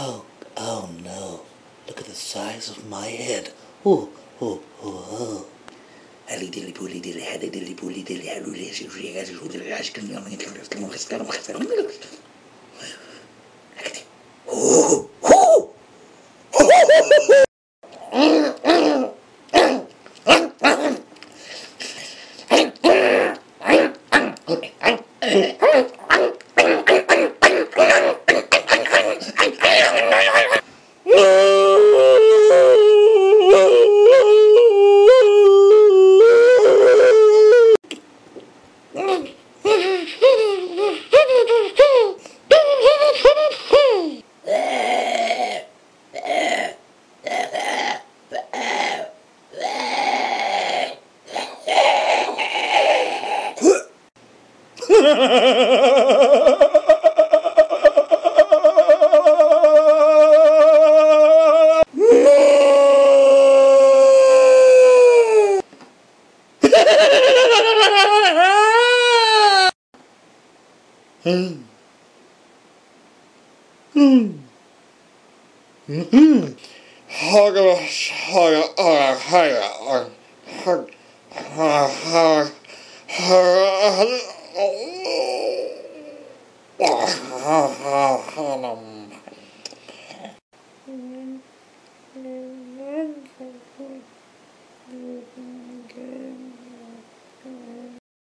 Oh, oh no. Look at the size of my head. Oh, oh, oh, oh. Helly dilly bully dilly helly dilly bully dilly helly oh, oh,